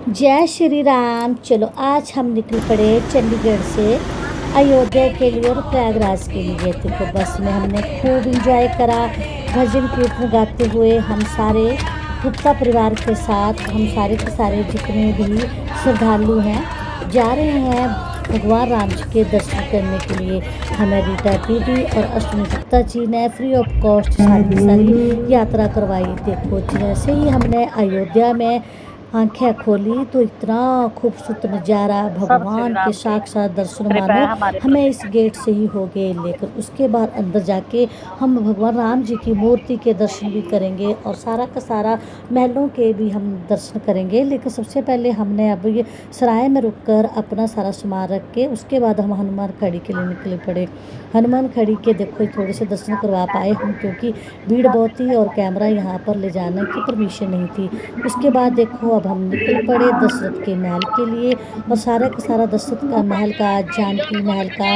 जय श्री राम। चलो आज हम निकल पड़े चंडीगढ़ से अयोध्या के लिए और प्रयागराज के लिए। देखो बस में हमने खूब इंजॉय करा, भजन कीर्तन गाते हुए हम सारे गुप्ता परिवार के साथ, हम सारे के सारे जितने भी श्रद्धालु हैं जा रहे हैं भगवान राम जी के दर्शन करने के लिए। हमें रीटा दीदी और अश्विनी गुप्ता जी ने फ्री ऑफ कॉस्ट सारी यात्रा करवाई। देखो जैसे ही हमने अयोध्या में आंखें खोली तो इतना खूबसूरत नज़ारा, भगवान के साक्षात दर्शन मानो हमें इस गेट से ही हो गए। लेकिन उसके बाद अंदर जाके हम भगवान राम जी की मूर्ति के दर्शन भी करेंगे और सारा का सारा महलों के भी हम दर्शन करेंगे। लेकिन सबसे पहले हमने अब ये सराय में रुककर अपना सारा सामान रख के उसके बाद हम हनुमान खड़ी के लिए निकले पड़े। हनुमान खड़ी के देखो थोड़े से दर्शन करवा पाए हम, क्योंकि भीड़ बहुत थी और कैमरा यहाँ पर ले जाने की परमिशन नहीं थी। उसके बाद देखो अब हम निकल पड़े दशरथ के महल के लिए और सारा का सारा दशरथ का महल का, जानकी महल का,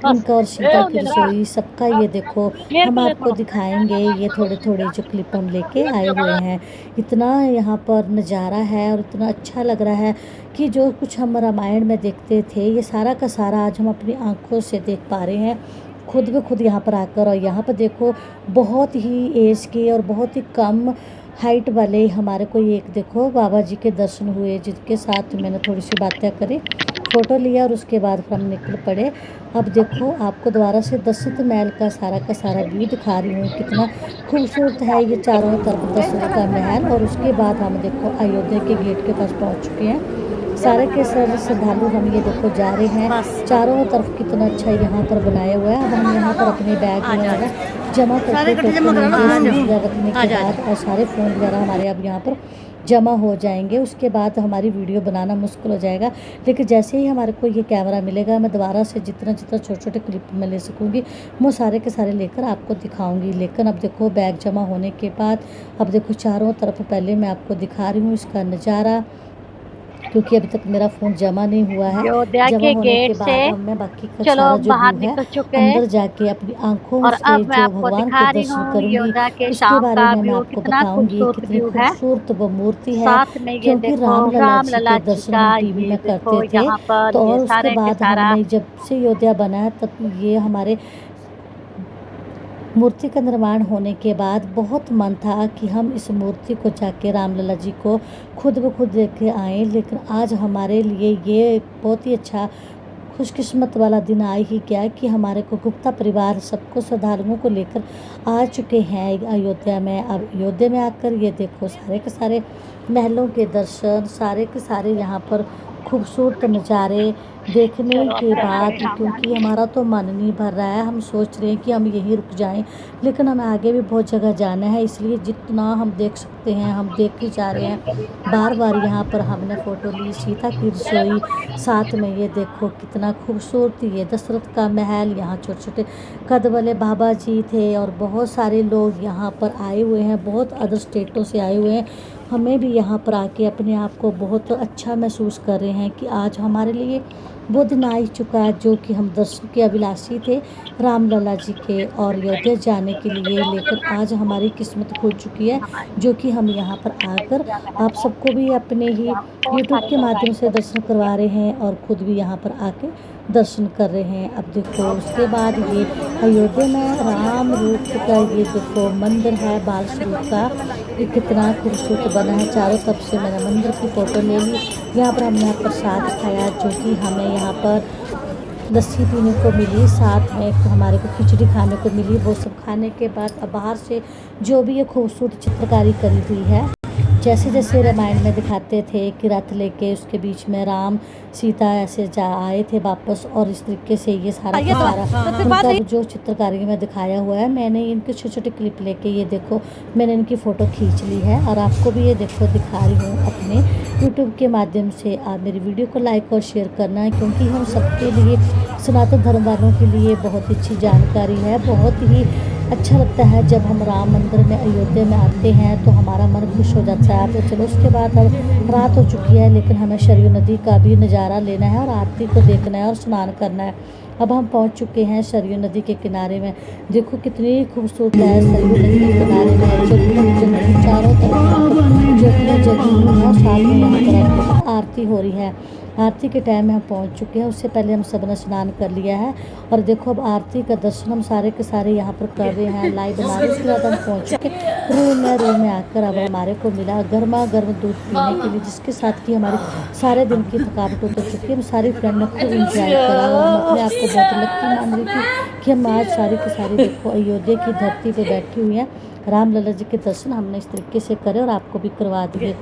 इनका और सीता की रसोई सबका ये देखो हम आपको दिखाएंगे। ये थोड़े थोड़े जो क्लिप हम लेके आए हुए हैं। इतना यहाँ पर नज़ारा है और इतना अच्छा लग रहा है कि जो कुछ हम रामायण में देखते थे ये सारा का सारा आज हम अपनी आंखों से देख पा रहे हैं खुद ब खुद यहाँ पर आकर। और यहाँ पर देखो बहुत ही एज के और बहुत ही कम हाइट वाले हमारे को एक देखो बाबा जी के दर्शन हुए, जिनके साथ मैंने थोड़ी सी बातें करी, फ़ोटो लिया और उसके बाद फिर हम निकल पड़े। अब देखो आपको दोबारा से दशरथ महल का सारा व्यू दिखा रही हूँ। कितना खूबसूरत है ये चारों तरफ दशरथ का महल। और उसके बाद हम देखो अयोध्या के गेट के पास पहुँच चुके हैं। सारे के सारे श्रद्धालु हम ये देखो जा रहे हैं। चारों तरफ कितना अच्छा यहाँ पर बनाया हुआ है। अब हम यहाँ पर अपने बैग वगैरह जमा करके रखने के बाद और सारे फ़ोन वगैरह हमारे अब यहाँ पर जमा हो जाएंगे। उसके बाद हमारी वीडियो बनाना मुश्किल हो जाएगा। लेकिन जैसे ही हमारे को ये कैमरा मिलेगा मैं दोबारा से जितना छोटे छोटे क्लिप में ले सकूँगी वो सारे के सारे लेकर आपको दिखाऊंगी। लेकिन अब देखो बैग जमा होने के बाद अब देखो चारों तरफ पहले मैं आपको दिखा रही हूँ इसका नज़ारा, क्योंकि अभी तक मेरा फ़ोन जमा नहीं हुआ है। अयोध्या जमा के होने के गेट बाद से अब मैं बाकी का चलो सारा जो बाहर व्यू है निकल चुके हैं अंदर जाके अपनी आंखों और से अब मैं जो आपको भगवान दिखा के रही दर्शन हूँ करूंगी अयोध्या के उसके शाम बारे का में मैं व्यू। आपको कितना बताऊंगी खूबसूरत कितनी व्यू है। खूबसूरत वो मूर्ति है। साथ में ये क्योंकि देखो राम लला राम जी लला के जी दर्शन का, हम टीवी ये में देखो करते थे। यहाँ पर तो ये और उसके सारे के बाद सारा हमने जब से अयोध्या बना है तब ये हमारे मूर्ति का निर्माण होने के बाद बहुत मन था कि हम इस मूर्ति को जाके रामलला जी को खुद ब खुद देख के आएँ। लेकिन आज हमारे लिए ये बहुत ही अच्छा खुशकिस्मत वाला दिन आए ही क्या कि हमारे को गुप्ता परिवार सबको श्रद्धालुओं को लेकर आ चुके हैं अयोध्या में। अब अयोध्या में आकर ये देखो सारे के सारे महलों के दर्शन, सारे के सारे यहाँ पर खूबसूरत नज़ारे देखने के बाद क्योंकि हमारा तो मन नहीं भर रहा है, हम सोच रहे हैं कि हम यहीं रुक जाएं। लेकिन हमें आगे भी बहुत जगह जाना है, इसलिए जितना हम देख सकते हैं हम देख ही जा रहे हैं। बार बार यहाँ पर हमने फ़ोटो ली सीता की रसोई, साथ में ये देखो कितना खूबसूरत ये दशरथ का महल। यहाँ छोटे छोटे कद वाले बाबा जी थे और बहुत सारे लोग यहाँ पर आए हुए हैं, बहुत अदर स्टेटों से आए हुए हैं। हमें भी यहाँ पर आके अपने आप को बहुत अच्छा महसूस कर रहे हैं कि आज हमारे लिए वो दिन आ ही चुका है जो कि हम दर्शन के अभिलाषी थे रामलला जी के और अयोध्या जाने के लिए। लेकिन आज हमारी किस्मत खुल चुकी है जो कि हम यहाँ पर आकर आप सबको भी अपने ही यूट्यूब के माध्यम से दर्शन करवा रहे हैं और ख़ुद भी यहाँ पर आके दर्शन कर रहे हैं। अब देखो उसके बाद ये अयोध्या में राम रूप का ये देखो मंदिर है बाल स्वरूप का, ये कितना खूबसूरत बना है। चारों तरफ से मैंने मंदिर की फ़ोटो ले ली। यहाँ पर हमने प्रसाद खाया जो कि हमें यहाँ पर लस्सी पीने को मिली, साथ में हमारे को खिचड़ी खाने को मिली। वो सब खाने के बाद अब बाहर से जो भी ये खूबसूरत चित्रकारी करी हुई है, जैसे जैसे रामायण में दिखाते थे कि रथ लेके उसके बीच में राम सीता ऐसे जा आए थे वापस, और इस तरीके से ये सारा का सारा उनका जो चित्रकारी में दिखाया हुआ है। मैंने इनके छोटे छोटे क्लिप लेके ये देखो मैंने इनकी फ़ोटो खींच ली है और आपको भी ये देखो दिखा रही हूँ अपने यूट्यूब के माध्यम से। आप मेरी वीडियो को लाइक और शेयर करना है, क्योंकि हम सबके लिए सनातन धर्म वालों के लिए बहुत ही अच्छी जानकारी है। बहुत ही अच्छा लगता है जब हम राम मंदिर में अयोध्या में आते हैं तो हमारा मन खुश हो जाता है। तो चलो उसके बाद अब रात हो चुकी है, लेकिन हमें सरयू नदी का भी नज़ारा लेना है और आरती को देखना है और स्नान करना है। अब हम पहुंच चुके हैं सरयू नदी के किनारे में। देखो कितनी खूबसूरत है सरयू नदी के किनारे में, जो चारों तरफ जो जगह है साथ में यहाँ पर आरती हो रही है। आरती के टाइम में हम पहुंच चुके हैं। उससे पहले हम सब ने स्नान कर लिया है और देखो अब आरती का दर्शन हम सारे के सारे यहाँ पर कर रहे हैं, लाइव बना रहे हैं। उसके बाद हम पहुँच चुके रूम में आकर अब हमारे को मिला गर्मा गर्म दूध पीने के लिए, जिसके साथ कि हमारी सारे दिन की थकावट उतर चुकी है। हम सारी फ्रेंड ने खूब इंजॉय करा और हम अपने आप को बहुत लक्की मान रही थी कि हम आज सारी की सारी देखो अयोध्या की धरती पर बैठी हुई हैं। राम लला जी के दर्शन हमने इस तरीके से करे और आपको भी करवा दिए।